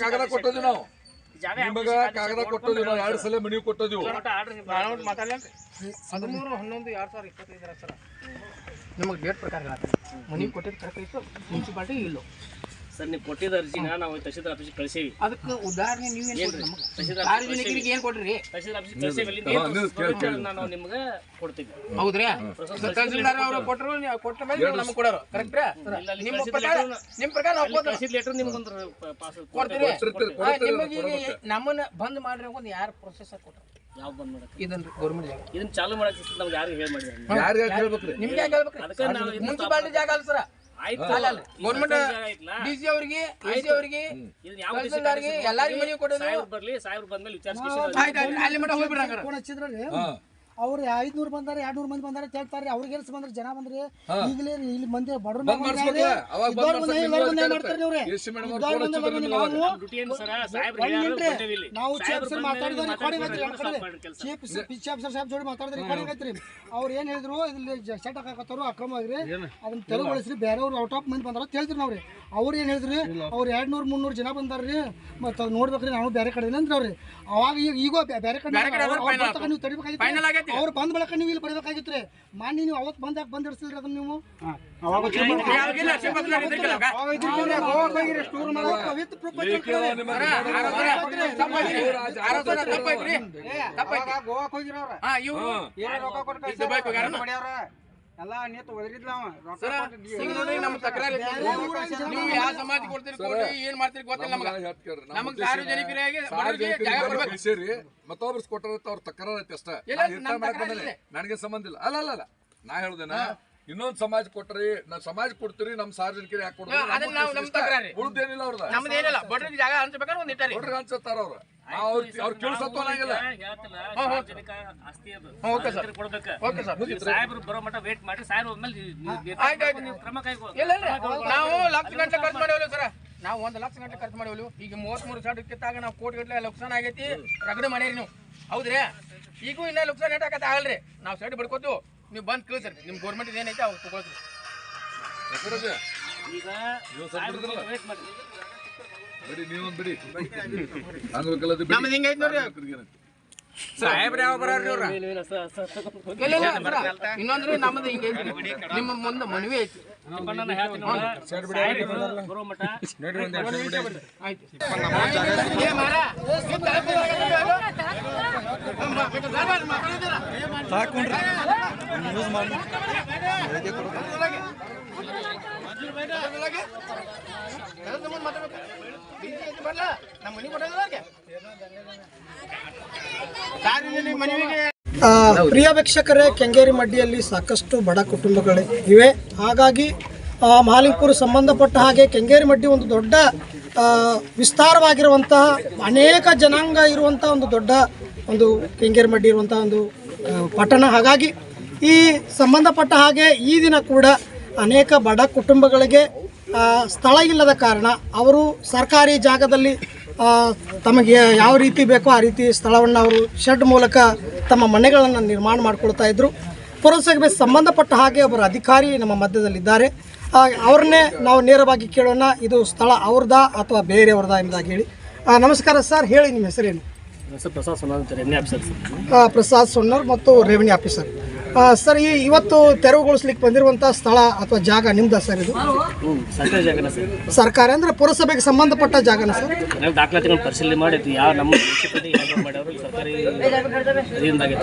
ಕಾಗದ ಕೊಟ್ಟೋದು ನಾವು ನಿಮಗ ಕಾಗದ ಕೊಟ್ಟೋದು ನಾವು 2 ಸಲ ಮನವಿ ಕೊಟ್ಟೋದು. 13/11/2025 ಸರ್ ನಿಮಗೆ ಡೇಟ್ ಪ್ರಕಾರ ಮನವಿ ಕೊಟ್ಟಿದ್ದು ಕರೆಕ್ಟ್ ಇತ್ತು. ಮುನ್ಸಿಪಾಲಿಟಿ ಇಲ್ಲೋ ಸರ್ ನೀವು ಕೊಟ್ಟಿದ್ದ ಅರ್ಜಿನ ನಾವು ತಹಶೀಲ್ದಾರ್ ಆಫೀಸಿಗೆ ಕಳಿಸೇವಿ. ಅದಕ್ಕೆ ಉದಾಹರಣೆ ನೀವು ಸಾರ್ವಜನಿಕರಿಗೆ ಏನು ಕೊಡ್ರಿ? ತಹಶೀಲ್ದಾರ್ ಆಫೀಸಿಗೆ ಕಳಿಸೇವಿ. ನಾವು ನಿಮ್ಗೆ ಕೊಡ್ತೀವಿ. ಹೌದ್ರಿ? ತಹಶೀಲ್ದಾರ್ ಅವರು ಕೊಟ್ಟರು, ಕೊಟ್ಟ ಮೇಲೆ ನಮ್ಗೆ ಕೊಡೋರು ಕರೆಕ್ಟ್ ರೀ? ನಿಮ್ಮ ಪ್ರಕಾರ ಕಳಿಸಿದ ಲೆಟರ್ ನಿಮ್ಗೊಂದು ಪಾಸ್ ಕೊಡ್ತೀರಿ. ನಿಮಗೆ ನಮ್ಮನ್ನ ಬಂದ್ ಮಾಡ್ರಿ ಒಂದು ಯಾರು ಪ್ರೊಸೆಸ್ ಕೊಟ್ಟರು? ಯಾವ ಬಂದ್ ಮಾಡಕ್ಕೆ? ಇದನ್ರಿ ಗೌರ್ಮೆಂಟ್ ಜಾಗ ಇದನ್ನ ಚಾಲು ಮಾಡಕ್ಕೆ ನಮ್ಗೆ ಯಾರು ಹೇಳಿ ಮಾಡಿದ್ರೆ ಯಾರು ಹೇಳ್ಬೇಕ್ರಿ? ನಿಮ್ಗೆ ಯಾಕೆ ಹೇಳ್ಬೇಕ್ರಿ? ಮುನ್ಸಿಪಾಲಿಟಿ ಜಾಗ ಅಲ್ಲ ಸರ್, ಗೌರ್ಮೆಂಟ್ ಡಿಸಿ ಅವರಿಗೆ ತಹಶೀಲ್ದಾರ್ಗೆ ಎಲ್ಲಾರಿಗೂ ಮನವಿ ಕೊಡೋದು. ಬರ್ಲಿ ಸಾಹೇಬ್ರು ಬಂದ್ಮೇಲೆ ವಿಚಾರಿಸಿ ಅಲ್ಲಿ ಮಟ್ಟ ಹೋಗ್ಬಿಡ್ರಿ. ಫೋನ್ ಹಚ್ಚಿದ್ರಿ ಅವ್ರು 500 ಬಂದಾರೆ 200 ಮಂದಿ ಬಂದಾರೆ ಹೇಳ್ತಾರೆ. ಅವ್ರಿಗೆ ಎಲ್ಸ್ ಬಂದ್ರೆ ಜನ ಬಂದ್ರಿ ಈಗಲೇ ಇಲ್ಲಿ ಮಂದಿ ಬಡವ್ರು ಮಾಡ್ತಾರೆ ಇವ್ರೆ. ನಾವು ಚೀಫ್ ಆಫೀಸರ್ ಮಾತಾಡಿದ್ರೆ ರೆಕಾರ್ಡಿಂಗ್ ಐತ್ರಿ. ಚೀಫ್ ಆಫೀಸರ್ ಸಾಹೇಬ್ ಜೋಡಿ ಮಾತಾಡಿದ್ರೆ ರೆಕಾರ್ಡಿಂಗ್ ಐತ್ರಿ. ಅವ್ರು ಏನ್ ಹೇಳಿದ್ರು, ಇಲ್ಲಿ ಸೆಟ್ ಹಾಕತ್ತಾರು ಅಕ್ರಮವಾಗಿರಿ, ಅದನ್ನ ತೆರವುಗೊಳಿಸ್ರಿ, ಬೇರೆಯವ್ರು ಔಟ್ ಆಫ್ ಮಂದಿ ಬಂದಾರ ಅಂತ ಹೇಳ್ತೀರಿ ನಾವ್ರಿ. ಅವ್ರು ಏನ್ ಹೇಳಿದ್ರಿ, ಅವ್ರು 200-300 ಜನ ಬಂದಾರ್ರಿ, ಮತ್ತೆ ಅದು ನೋಡ್ಬೇಕ್ರಿ ನಾವು ಬೇರೆ ಕಡೆ ಅಂದ್ರೆ ಅವ್ರಿ. ಅವಾಗ ಈಗ ಬೇರೆ ಕಡೆ ನೀವು ತಡಿಬೇಕಾಗಿತ್ತು. ಅವ್ರು ಬಂದ್ ಬಳಕ ನೀವು ಇಲ್ಲಿ ಬರಬೇಕಾಗಿತ್ರಿ. ಮಾನ್ಯ ನೀವು ಅವತ್ತು ಬಂದ್ ಹಿಡಿಸಿಲ್ರಿ ಅದನ್ನ ನೀವು. ನಮ್ಮ ತಕರಾರು ನೀವು ಯಾವ ಸಮಾಜ ಕೊಡ್ತೀರಿ ಕೊಡಿ, ಏನ್ ಮಾಡ್ತೀರಿ ಗೊತ್ತಿಲ್ಲ ನಮಗೆ ಸಾರ್ವಜನಿಕರಾಗಿ ಮತ್ತೊಬ್ರು ಕೊಟ್ಟರ ಅವ್ರ ತಕರಾರು ಐತಿ ಅಷ್ಟ. ನನಗೆ ಸಂಬಂಧ ಇಲ್ಲ. ಅಲ್ಲ ನಾ ಹೇಳ್ದೇನ ಇನ್ನೊಂದ್ ಸಮಾಜ ಕೊಟ್ರಿ, ನಾವ್ ಸಮಾಜ ಕೊಡ್ತೀರಿ, ನಮ್ ಸಾರ್ವಜನಿಕರು ಯಾಕೆ ಕೊಡ್ತೀರಿ? ಉಳ್ದೇನಿಲ್ಲ ಅವ್ರದ ನಮ್ದೇನಿಲ್ಲ. ಬಡ್ರಿಗೆ ಜಾಗ ಹಂಚ್ಬೇಕಾದ್ರೆ ಒಂದ್ ಇಟ್ಟಾರಿ ಬಡ್ರಿಗೆ ಹಂಚತ್ತಾರ ಅವ್ರ. ಅವ್ರು ಕೇಳಿಸತ್ತೋನಾಗಿಲ್ಲ. ಸಾಹೇಬ್ರು ಬರೋ ಮಟ್ಟ ವೇಟ್ ಮಾಡಿ ಸಾಹೇಬ್ರು ಕ್ರಮ ನಾವು ಲಕ್ಷ ಗಂಟೆ ಖರ್ಚು ಮಾಡಿವಲ್ಲ ಸರ್. ನಾವು 1 ಲಕ್ಷ ಗಂಟೆ ಖರ್ಚು ಮಾಡಿವಲ್ಲ. ಈಗ 33 ಸಾವಿರ ಕಿತ್ತಾಗ ನಾವು ಕೋಟಿ ಗಟ್ಟಲೆ ಲಕ್ಷಣ ಆಗೈತಿ. ರಗಡೆ ಮಾಡ್ಯಾರಿ ನೀವು, ಹೌದ್ರಿ? ಈಗೂ ಇನ್ನ ಲಕ್ಷಣ ರೇಟ್ ಆಗತ್ತೆ ಆಗಲ್ರಿ. ನಾವು ಸೈಡ್ ಬಿಡ್ಕೋತೀವಿ, ನೀವು ಬಂದು ಕೇಳ್ಸರಿ. ನಿಮ್ಮ ಗೌರ್ಮೆಂಟ್ ಏನೈತೆ ಅವ್ರು ತಗೊಳ್ತೀವಿ. ನಮ್ದು ಹಿಂಗೈತಿ ನೋಡ್ರಿ. ಸಾಹೇಬ್ರ ಯಾವ ಬರೋರಿ ಅವ್ರ? ಇನ್ನೊಂದ್ರಿ ನಮ್ದು ಹಿಂಗೈತಿ. ನಿಮ್ಮ ಮುಂದೆ ಮನವಿ ಐತಿ. ಪ್ರಿಯ ವೀಕ್ಷಕರೇ, ಕೆಂಗೇರಿ ಮಡ್ಡಿಯಲ್ಲಿ ಸಾಕಷ್ಟು ಬಡ ಕುಟುಂಬಗಳು ಇವೆ. ಹಾಗಾಗಿ ಮಹಾಲಿಂಗಪುರ ಸಂಬಂಧಪಟ್ಟ ಹಾಗೆ ಕೆಂಗೇರಿ ಮಡ್ಡಿ ಒಂದು ದೊಡ್ಡ ವಿಸ್ತಾರವಾಗಿರುವಂತಹ ಅನೇಕ ಜನಾಂಗ ಇರುವಂಥ ಒಂದು ದೊಡ್ಡ ಒಂದು ಕೆಂಗೇರಿ ಮಡ್ಡಿ ಇರುವಂಥ ಒಂದು ಪಟ್ಟಣ. ಹಾಗಾಗಿ ಈ ಸಂಬಂಧಪಟ್ಟ ಹಾಗೆ ಈ ದಿನ ಕೂಡ ಅನೇಕ ಬಡ ಕುಟುಂಬಗಳಿಗೆ ಸ್ಥಳ ಇಲ್ಲದ ಕಾರಣ ಅವರು ಸರ್ಕಾರಿ ಜಾಗದಲ್ಲಿ ತಮಗೆ ಯಾವ ರೀತಿ ಬೇಕೋ ಆ ರೀತಿ ಸ್ಥಳವನ್ನು ಅವರು ಶೆಡ್ ಮೂಲಕ ತಮ್ಮ ಮನೆಗಳನ್ನು ನಿರ್ಮಾಣ ಮಾಡಿಕೊಳ್ತಾ ಇದ್ದರು. ಪುರಸಭೆಗೆ ಸಂಬಂಧಪಟ್ಟ ಹಾಗೆ ಒಬ್ಬರು ಅಧಿಕಾರಿ ನಮ್ಮ ಮಧ್ಯದಲ್ಲಿದ್ದಾರೆ. ಅವ್ರನ್ನೇ ನಾವು ನೇರವಾಗಿ ಕೇಳೋಣ, ಇದು ಸ್ಥಳ ಅವ್ರದಾ ಅಥವಾ ಬೇರೆಯವ್ರದಾ ಎಂಬುದಾಗಿ ಹೇಳಿ. ನಮಸ್ಕಾರ ಸರ್, ಹೇಳಿ ನಿಮ್ಮ ಹೆಸರೇನು? Prasad Sonnar revenue officer. ಪ್ರಸಾದ್ ಸೊನ್ನಾರ್ ಮತ್ತು ರೆವಿನ್ಯೂ ಆಫೀಸರ್. ಸರ್, ಇವತ್ತು ತೆರವುಗೊಳಿಸ್ಲಿಕ್ಕೆ ಬಂದಿರುವಂಥ ಸ್ಥಳ ಅಥವಾ ಜಾಗ ನಿಮ್ದ ಸರ್? ಇದು ಸರ್ಕಾರಿ ಜಾಗನ ಸರ್. ಸರ್ಕಾರ ಅಂದ್ರೆ ಪುರಸಭೆಗೆ ಸಂಬಂಧಪಟ್ಟ ಜಾಗನ ಸರ್? ನಾವು ದಾಖಲಾತಿಗಳನ್ನು ಪರಿಶೀಲನೆ ಮಾಡಿದ್ವಿ. ಯಾವ ನಮ್ಮ ಮುನ್ಸಿಪಾಲಿಟಿ ಮಾಡ್ಯಾವರು ಸರ್ಕಾರಿ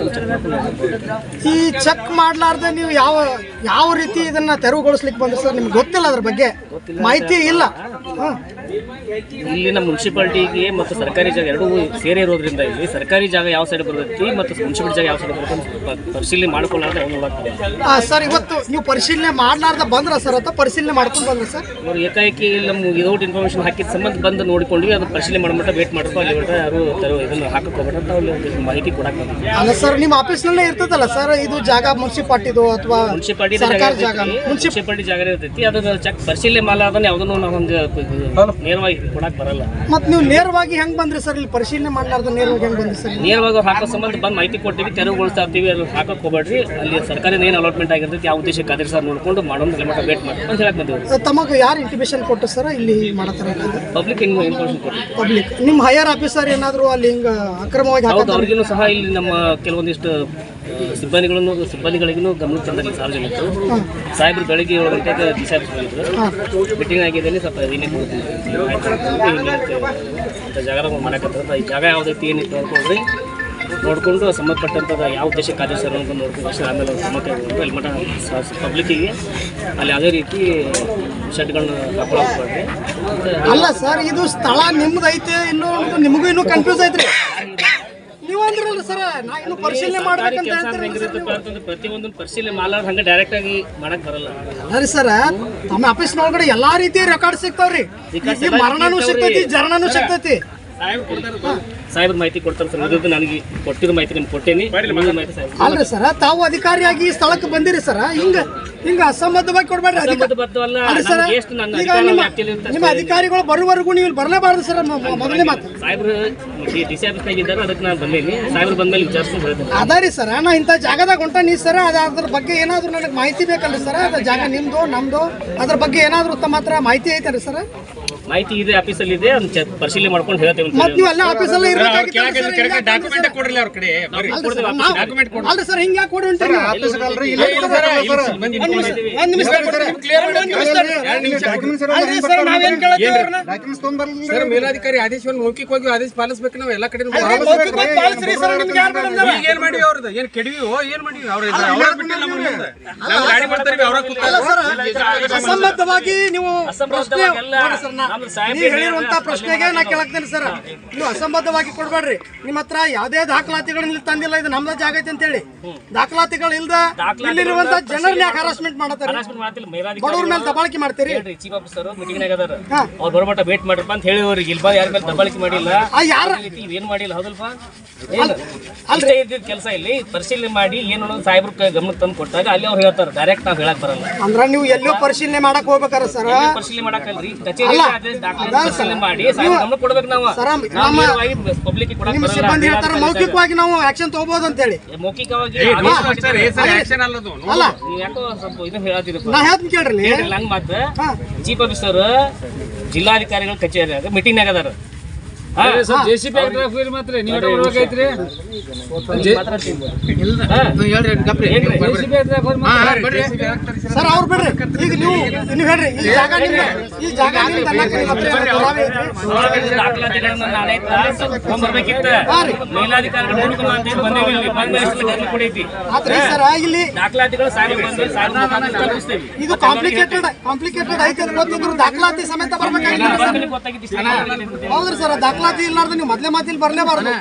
ಈ ಚೆಕ್ ಮಾಡ್ಲಾರ್ದೆ ನೀವು ಯಾವ ರೀತಿ ಇದನ್ನ ತೆರವುಗೊಳಿಸ್ಲಿಕ್ಕೆ ಬಂದ್ರೆ ಸರ್? ನಿಮ್ಗೆ ಗೊತ್ತಿಲ್ಲ ಅದ್ರ ಬಗ್ಗೆ ಮಾಹಿತಿ ಇಲ್ಲ. ಇಲ್ಲಿ ನಮ್ಮ ಮುನ್ಸಿಪಾಲಿಟಿಗೆ ಮತ್ತು ಸರ್ಕಾರಿ ಜಾಗ ಎರಡೂ ಸೇರಿ ಇರೋದ್ರಿಂದ ಇಲ್ಲಿ ಸರ್ಕಾರಿ ಜಾಗ ಯಾವ ಸೈಡ್ ಬರ್ತೈತಿ ಮತ್ತು ಮುನ್ಸಿಪಾಲಿಟಿ ಜಾಗ ಯಾವ ಸೈಡ್ ಬರುತ್ತೆ ಪರಿಶೀಲನೆ ಮಾಡ್ಕೊಳ್ಳಾರ್ದೆ ಸರ್. ಇವತ್ತು ನೀವು ಪರಿಶೀಲನೆ ಮಾಡ್ಲಾರ್ದ ಬಂದ್ರ ಸರ್ ಅಥವಾ ಪರಿಶೀಲನೆ ಮಾಡ್ಕೊಂಡು ಬಂದ್ರ ಸರ್? ಅವ್ರು ಏಕಾಏಕಿ ನಮ್ಮ ವಿದೌಟ್ ಇನ್ಫಾರ್ಮೇಶನ್ ಹಾಕಿದ ಸಂಬಂಧ ಬಂದು ನೋಡಿಕೊಂಡ್ವಿ. ಅದನ್ನ ಪರಿಶೀಲನೆ ಮಾಡ್ಬಿಟ್ಟು ವೇಟ್ ಮಾಡ್ಬೇಕು. ಅಲ್ಲಿ ಬಿಟ್ಟರೆ ಯಾರು ಇದನ್ನು ಹಾಕಕ್ಕೆ ಹೋಗ್ಬಿಟ್ಟು ಅಂತ ಅವ್ರಿಗೆ ಮಾಹಿತಿ ಕೊಡಕ್ಕೆ ಬಂದಿದ್ದೀವಿ. ಅಲ್ಲ ಸರ್, ನಿಮ್ಮ ಆಫೀಸ್ನಲ್ಲೇ ಇರ್ತದಲ್ಲ ಸರ್ ಇದು ಜಾಗ, ಮುನ್ಸಿಪಾಲಿಟಿದು ಅಥವಾ ಮುನ್ಸಿಪಾಲಿಟಿ ಜಾಗ ಇರ್ತೈತಿ. ಅದನ್ನ ಚೆಕ್ ಪರಿಶೀಲನೆ ಅದನ್ನ ಯಾವುದನ್ನು ನಾವು ನೇರವಾಗಿ ಕೊಡಕ್ಕೆ ಬರಲ್ಲ. ಮತ್ತೆ ನೀವು ನೇರವಾಗಿ ಹೆಂಗ್ ಬಂದ್ರಿ ಸರ್ ಇಲ್ಲಿ ಪರಿಶೀಲನೆ ಮಾಡ್ಲಾರ್ದ ನೇರವಾಗಿ ಹೆಂಗ್ ಬಂದ್ರಿ ಸರ್? ನೇರವಾಗಿ ಹಾಕೋ ಸಂಬಂಧ ಬಂದು ಮಾಹಿತಿ ಕೊಡ್ತೀವಿ, ತೆರವುಗೊಳಿಸ್ತಾ ಇರ್ತೀವಿ, ಅಲ್ಲಿ ಹಾಕಕ್ಕೆ ಹೋಗ್ಬೇಡ್ರಿ, ಅಲ್ಲಿ ಸರ್ಕಾರದ ಏನು ಅಲಾಟ್ಮೆಂಟ್ ಆಗಿರ್ತೈತಿ ಯಾವ ಉದ್ದೇಶಕ್ಕೆ ಅದ್ರ ಸರ್ ನೋಡ್ಕೊಂಡು ಮಾಡೋಣ ಮಟ್ಟ ವೇಟ್ ಮಾಡಿ ಅಂತ ಹೇಳಕ್ ಬಂದಿವಿ. ತಮಗೆ ಯಾರು ಇಂಟಿಮೇಷನ್ ಕೊಟ್ಟು ಸರ್ ಇಲ್ಲಿ ಮಾಡತ್ತಾರ? ಪಬ್ಲಿಕ್ ಹಿಂಗೆ ಇನ್ಫಾರ್ಮೇಷನ್ ಕೊಡ್ತೀವಿ. ಪಬ್ಲಿಕ್ ನಿಮ್ಮ ಹೈಯರ್ ಆಫೀಸರ್ ಏನಾದ್ರು ಅಲ್ಲಿ ಹಿಂಗ ಅಕ್ರಮವಾಗಿ ಹೌದು, ಅವ್ರಿಗೂ ಸಹ ಇಲ್ಲಿ ನಮ್ಮ ಕೆಲವೊಂದಿಷ್ಟು ಸಿಬ್ಬಂದಿಗಳಿಗೂ ಗಮನ ತಂದಲ್ಲಿ ಸಾರ್ವಜನಿಕರು ಸಾಹೇಬ್ರು ಬೆಳಗ್ಗೆ 7 ಗಂಟೆಗೆ ಮೀಟಿಂಗ್ ಆಗಿದ್ದೇನೆ, ಸ್ವಲ್ಪ ಏನೇ ಜಾಗ ಮಾಡಕತ್ತ ಈ ಜಾಗ ಯಾವುದೈತಿ ಏನಿತ್ತು ಅನ್ಕೊಂಡ್ರಿ ನೋಡಿಕೊಂಡು ಸಂಬಂಧಪಟ್ಟಂಥದ್ದು ಯಾವ ಉದ್ದೇಶಕ್ಕೆ ಆದೇಶ ನೋಡ್ಕೊಂಡು ಆಮೇಲೆ ಸಮಕ್ಕೆ ಅಲ್ಲಿ ಮಠ ಪಬ್ಲಿಕ್ಕಿಗೆ ಅಲ್ಲಿ ಯಾವುದೇ ರೀತಿ ಶೆಡ್ಗಳನ್ನ ಹಾಕೊಳ್ಳೋಕೆ. ಅಲ್ಲ ಸರ್, ಇದು ಸ್ಥಳ ನಿಮ್ದು ಐತೆ, ಇನ್ನೂ ನಿಮಗೂ ಇನ್ನೂ ಕನ್ಫ್ಯೂಸ್ ಐತ್ರಿ. ನೀವು ಅಂದ್ರಲ್ಲ ಸರ್, ನಾ ಇನ್ನು ಪರಿಶೀಲನೆ ಮಾಡ್ಬೇಕಂತ ಹೇಳ್ತೀರಿ. ಪ್ರತಿಯೊಂದು ಪರಿಶೀಲನೆ ಮಾಡಲಾರ್ದು ಹಂಗೆ ಡೈರೆಕ್ಟ್ ಆಗಿ ಮಾಡಕ್ ಬರಲ್ಲ. ಅದೇ ಸರ್, ತಮ್ಮ ಆಫೀಸ್ ಒಳಗಡೆ ಎಲ್ಲಾ ರೀತಿಯ ರೆಕಾರ್ಡ್ ಸಿಗ್ತಾವ್ರಿ. ಮರಣನೂ ಸಿಗ್ತೈತಿ, ಜರಣನೂ ಸಿಗ್ತೈತಿ. ಸಾಹೇಬ್ರ ಮಾಹಿತಿ ಕೊಡ್ತಾರೆ ಸರ್, ಇದು ನನಗೆ ಕೊಟ್ಟಿರೋ ಮಾಹಿತಿ ನಿಮ್ಗೆ ಕೊಟ್ಟೇನಿ. ಅಲ್ರಿ ಸರ್, ತಾವು ಅಧಿಕಾರಿಯಾಗಿ ಈ ಸ್ಥಳಕ್ಕೆ ಬಂದಿರಿ ಸರ್, ಹಿಂಗ ಅಸಂಬದ್ಧವಾಗಿ ಕೊಡ್ಬೇಡ್ರಿ. ನಿಮ್ಮ ಅಧಿಕಾರಿಗಳು ಬರುವವರೆಗೂ ನೀವು ಬರಲೇಬಾರ್ದು ಸರ್. ಮೊದಲನೇ ಮಾತು ಸಾಹೇಬ್ರು ಡಿಸಿ ಆಫೀಸ್ನಾಗ ಇದ್ದಾರೆ, ಅದಕ್ಕೆ ನಾನು ಬಂದೇನಿ. ಸಾಹೇಬ್ರು ಬಂದ್ಮೇಲೆ ವಿಚಾರಿಸ್ಕೊಂಡು ಹೇಳ್ತೇನೆ. ಅದಾರಿ ಸರ್, ನಾ ಇಂಥ ಜಾಗದಾಗ ಹೊಂಟೀನಿ ಸರ್, ಅದ್ರ ಬಗ್ಗೆ ಏನಾದ್ರು ನನಗೆ ಮಾಹಿತಿ ಬೇಕಲ್ರಿ ಸರ್? ಅದು ಜಾಗ ನಿಮ್ದು ನಮ್ದು, ಅದ್ರ ಬಗ್ಗೆ ಏನಾದ್ರು ತಮ್ಮ ಹತ್ರ ಮಾಹಿತಿ ಐತರಿ ಸರ್? ಮಾಹಿತಿ ಇದೆ, ಆಫೀಸಲ್ಲಿ ಇದೆ, ಅದನ್ನ ಪರಿಶೀಲನೆ ಮಾಡ್ಕೊಂಡು ಹೇಳ್ತೇವೆ. ಮತ್ತೆ ನೀವು ಅಲ್ಲೇ ಆಫೀಸಲ್ಲಿ ಡಾಕ್ಯುಮೆಂಟ್ ಕೊಡ್ರಿ ಅವ್ರ ಕಡೆ. ಅಲ್ರಿ ಸರ್, ಹಿಂಗೆ ಯಾಕೆ ಕೊಡಿ ಉಂಟು? ಮೇಲಾಧಿಕಾರಿ ಆದೇಶವನ್ನು ಮೌಖಿಕ ಹೋಗಿ ಆದೇಶ ಪಾಲಿಸ್ಬೇಕು. ನಾವು ಎಲ್ಲ ಕಡೆ ಏನ್ ಮಾಡಿವಿ ಅವ್ರದ್ದು ಏನ್ ಕೆಡವಿವೋ ಏನ್ ಮಾಡಿವಿ ಅವ್ರ ಗಾಡಿ ಮಾಡ್ತಾರ ಅಸಂಬದ್ಧವಾಗಿ ನೀವು ಹೇಳಿರುವಂತ ಪ್ರಶ್ನೆಗೆ ನಾ ಕೇಳಕ್ತೇನೆ ಸರ್. ನೀವು ಅಸಂಬದ್ಧವಾಗಿ ಕೊಡ್ಬೇಡ್ರಿ. ನಿಮ್ಮ ಹತ್ರ ಯಾವುದೇ ದಾಖಲಾತಿಗಳನ್ನ ತಂದಿಲ್ಲ, ಇದು ನಮ್ದ ಜಾಗ ಐತೆ ಅಂತ ಹೇಳಿ ದಾಖಲಾತಿಗಳು ಇಲ್ದ ಇಲ್ಲಿರುವಂತ ಜನರನ್ನ ಯಾಕೆ ಹರಾಸ್ಮೆಂಟ್ ಮಾಡತ್ತಾರೆ? ಬಡವ್ರ ಮೇಲೆ ದಬ್ಬಾಳಿಕೆ ಮಾಡ್ತೀರಿ. ಚೀಫ್ ಆಫೀಸರ್ ಮೀಟಿಂಗ್ ಅದಾರ, ಅವ್ರು ಬರಮಟ್ಟ ವೇಟ್ ಮಾಡ್ರಪ್ಪ ಅಂತ ಹೇಳಿವ್ರಿಗೆ. ಇಲ್ಬಾ ಯಾರ ಮೇಲೆ ದಬ್ಬಾಳಿಕೆ ಮಾಡಿಲ್ಲ, ಏನ್ ಮಾಡಿಲ್ಲ. ಹೌದಲ್ಪ ಅಲ್ರಿ ಕೆಲಸ ಇಲ್ಲಿ ಪರಿಶೀಲನೆ ಮಾಡಿ ಏನು ಅನ್ನೋದು ಸಾಹೇಬ್ರ ಗಮನಕ್ಕೆ ತಂದು ಕೊಟ್ಟಾಗ ಅಲ್ಲಿ ಅವ್ರು ಹೇಳ್ತಾರೆ, ಡೈರೆಕ್ಟ್ ನಾವು ಹೇಳಕ್ ಬರಲ್ಲ. ಅಂದ್ರ ನೀವು ಎಲ್ಲೂ ಪರಿಶೀಲನೆ ಮಾಡಕ್ ಹೋಗ್ಬೇಕಾರ ಸರ್? ಪರಿಶೀಲನೆ ಮಾಡಕ್ಕಲ್ರಿ, ಕಚೇರಿ ಪರಿಶೀಲನೆ ಮಾಡಿ ಸಾಹೇಬ್ರ ಗಮನ ಕೊಡ್ಬೇಕು. ನಾವು ಪಬ್ಲಿಕ್ ನಿಮ್ಮ ಸಿಬ್ಬಂದಿ ಹೇಳ್ತಾರೆ ಮೌಖಿಕವಾಗಿ ನಾವು ಆಕ್ಷನ್ ತಗೋಬಹುದು ಅಂತ ಹೇಳಿ. ಮೌಖಿಕವಾಗಿ ಅಲ್ಲ, ಯಾಕೋ ಸ್ವಲ್ಪ ಇದನ್ನ ಹೇಳತ್ತೀರಪ್ಪ. ನಾ ಹೇಳ್ತೀನಿ ಕೇಳ್ರಿ. ಹಂಗ ಮಾತ್ರ ಚೀಫ್ ಆಫೀಸರ್ ಜಿಲ್ಲಾಧಿಕಾರಿಗಳ ಕಚೇರಿಯಾಗ ಮೀಟಿಂಗ್ ಅದಾರ. ಸರ್ ಅವ್ರು ಬಿಡ್ರಿ, ಈಗ ನೀವು ಹೇಳ್ರಿ ಈ ಜಾಗ ದಾಖಲಾತಿಗಳನ್ನ ನಾಳೆ ಬರ್ಬೇಕಿತ್ತ ಮೇಲಾಧಿಕಾರಿಗಳು ಸರ್. ಇಲ್ಲಿ ದಾಖಲಾತಿಗಳು ಇದು ಕಾಂಪ್ಲಿಕೇಟೆಡ್ ಐತೆ ಗೊತ್ತಿದ್ರು ದಾಖಲಾತಿ ಸಮೇತ ಬರ್ಬೇಕಾಗಿತ್ತು. ಹೌದ್ರಿ ಸರ್, ದಾಖಲಾತಿ ಇಲ್ಲಾರ್ದು ನೀವು ಮೊದಲೇ ಮಾತಿಲ್ ಬರಲೇಬಾರ್ದು.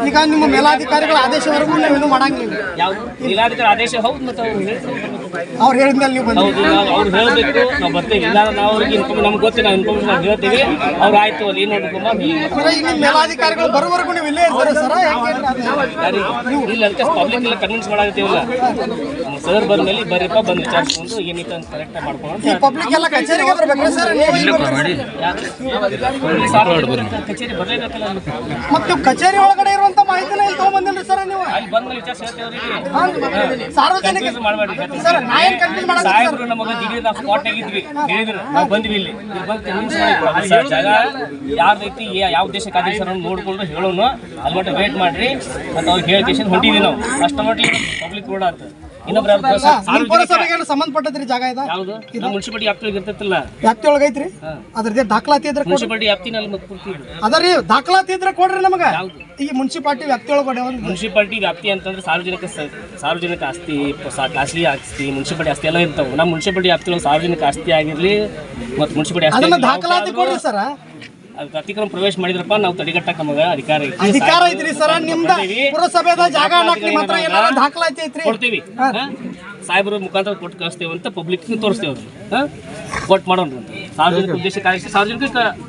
ಈಗ ನಿಮ್ಮ ಮೇಲಾಧಿಕಾರಿಗಳ ಆದೇಶವರೆಗೂ ನೀವು ಇದು ಮಾಡಂಗಿಲ್ಲ. ಮೇಲಾಧಿಕಾರಿ ಆದೇಶ ಹೌದು, ಮತ್ತೆ ಅವ್ರು ಹೇಳಿದ್ಮೇಲೆ ನೀವು ಬಂದು ಅವ್ರು ಹೇಳಬೇಕು, ನಾವು ಬರ್ತೇವೆ. ಇಲ್ಲ ನಾವು ಅವ್ರಿಗೆ ನಮ್ಗೆ ಗೊತ್ತಿಲ್ಲ, ಇನ್ಫಾರ್ಮೇಶನ್ ಹೇಳ್ತೀವಿ, ಅವ್ರು ಆಯ್ತು ಅಲ್ಲಿ ಏನು ನೋಡ್ಕೊಂಬ. ಈಗ ಮೇಲಾಧಿಕಾರಿಗಳು ಬರೋವರೆಗೂ ನೀವು ಇಲ್ಲೇ ಇರ್ತಾರೆ ಸರ್? ಇಲ್ಲ ಅದಕ್ಕೆ ಪಬ್ಲಿಕ್ ಎಲ್ಲ ಕನ್ವಿನ್ಸ್ ಮಾಡಾಕತ್ತೀವಲ್ಲ, ಸರ್ ಬಂದ್ಮೇಲೆ ಬರ್ರಿಪ್ಪ ಬಂದು ವಿಚಾರಿಸ್ಕೊಂಡು ಏನಿತ್ತು ಅಂತ ಕರೆಕ್ಟಾಗಿ ಮಾಡ್ಕೊಂಡು ಪಬ್ಲಿಕ್ ಎಲ್ಲ ಕಚೇರಿಗೆ ಬರ್ಬೇಕು ಸರ್. ಕಚೇರಿ ಬರ್ಲೇಬೇಕಲ್ಲ. ಮತ್ತೆ ಕಚೇರಿ ಒಳಗಡೆ ಇರುವಂತ ಮಾಹಿತಿನ ಇಲ್ಲಿ ತಗೊಂಡ್ಬಂದಿಲ್ಲ ಸರ್ ನೀವು? ಅಲ್ಲಿ ಬಂದ್ಮೇಲೆ ವಿಚಾರಿಸಿ ಹೇಳ್ತೇವ್ರಿಗೆ. ಸಾರ್ವಜನಿಕ ಸರ್, ನಾ ಏನ್ ಕನ್ಫ್ಯೂಸ್ ಮಾಡಲ್ಲ. ಸಾಹೇಬ್ರು ನಮಗೆ ದಿಢೀರ್ ನಾವು ಸ್ಪಾಟ್ ಆಗಿದ್ವಿ, ಹೇಳಿದ್ರು ನಾವು ಬಂದ್ವಿ. ಇಲ್ಲಿ ಜಾಗ ಯಾವ ರೀತಿ ಯಾವ ಉದ್ದೇಶಕ್ಕೆ ಆದೇಶ ನೋಡ್ಕೊಂಡು ಹೇಳೋನು ಅಲ್ಲಿ ಮಟ್ಟ ವೇಟ್ ಮಾಡ್ರಿ ಅಂತ ಅವ್ರಿಗೆ ಹೇಳಿಕೇಶನ್ ಹೊಂಟಿದ್ವಿ ನಾವು. ಅಷ್ಟ ಮಟ್ಟಿಗೆ ಪಬ್ಲಿಕ್ ರೋಡ್ ಆಯ್ತು. ಪುರಸಭೆಗೆ ಸಂಬಂಧಪಟ್ಟದ್ರಿ ಜಾಗ ಇದೆ? ಯಾವುದು ಮುನ್ಸಿಪಾಲಿಟಿ ವ್ಯಾಪ್ತಿಯೊಳಗೆ ಇರ್ತೈತಿಲ್ಲ, ವ್ಯಾಪ್ತಿ ಒಳಗೆ ಐತ್ರಿ. ಅದ್ರದ್ದೇ ದಾಖಲಾತಿ ಇದ್ರೆ ಮುನ್ಸಿಪಾಲಿಟಿ ವ್ಯಾಪ್ತಿನಲ್ಲಿ ಮತ್ತೆ ಕೊಡ್ತೀವಿ. ಅದರಿ ದಾಖಲಾತಿ ಇದ್ರೆ ಕೊಡ್ರಿ ನಮಗ. ಈ ಮುನ್ಸಿಪಾಲಿಟಿ ವ್ಯಾಪ್ತಿ ಒಳಗಡೆ ಮುನ್ಸಿಪಾಲಿಟಿ ವ್ಯಾಪ್ತಿ ಅಂತಂದ್ರೆ ಸಾರ್ವಜನಿಕ ಆಸ್ತಿ, ಖಾಸಗಿ ಆಸ್ತಿ, ಮುನ್ಸಿಪಾಲಿಟಿ ಆಸ್ತಿ ಎಲ್ಲ ಇರ್ತಾವೆ. ನಮ್ಮ ಮುನ್ಸಿಪಾಲಿಟಿ ವ್ಯಾಪ್ತಿ ಒಳಗೆ ಸಾರ್ವಜನಿಕ ಆಸ್ತಿ ಆಗಿರ್ಲಿ ಮತ್ತು ಮುನ್ಸಿಪಾಲಿಟಿ ಆಸ್ತಿ ದಾಖಲಾತಿ ಕೊಡ್ರಿ ಸರ್. ಅದಕ್ಕೆ ಅತಿಕ್ರಮ ಪ್ರವೇಶ ಮಾಡಿದ್ರಪ್ಪ ನಾವು ತಡೆಗಟ್ಟಕ್ಕೆ ನಮಗೆ ಅಧಿಕಾರ ಐತ್ರಿ ಸರ್. ನಿಮ್ದ ಪುರಸಭೆದ ಜಾಗ ನಿಮ್ಮ ಹತ್ರ ಏನಾರ ದಾಖಲಾತಿ ಐತ್ರಿ? ಕೊಡ್ತೀವಿ. ಸಾಹೇಬ್ರ ಮುಖಾಂತರ ಕೊಟ್ಟು ಕಳಿಸ್ತೇವೆ ಅಂತ ಪಬ್ಲಿಕ್ ತೋರಿಸ್ತೇವೆ. ಕೊಟ್ಟು ಮಾಡೋಣ ಸಾರ್ವಜನಿಕ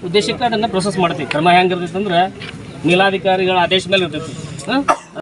ಉದ್ದೇಶಕ್ಕೆ ಅದನ್ನ ಪ್ರೊಸೆಸ್ ಮಾಡ್ತೀವಿ. ಕ್ರಮ ಹೆಂಗಿರ್ತೈತೆ ಅಂದ್ರೆ ಮೇಲಾಧಿಕಾರಿಗಳ ಆದೇಶ ಮೇಲೆ ಇರ್ತೈತಿ.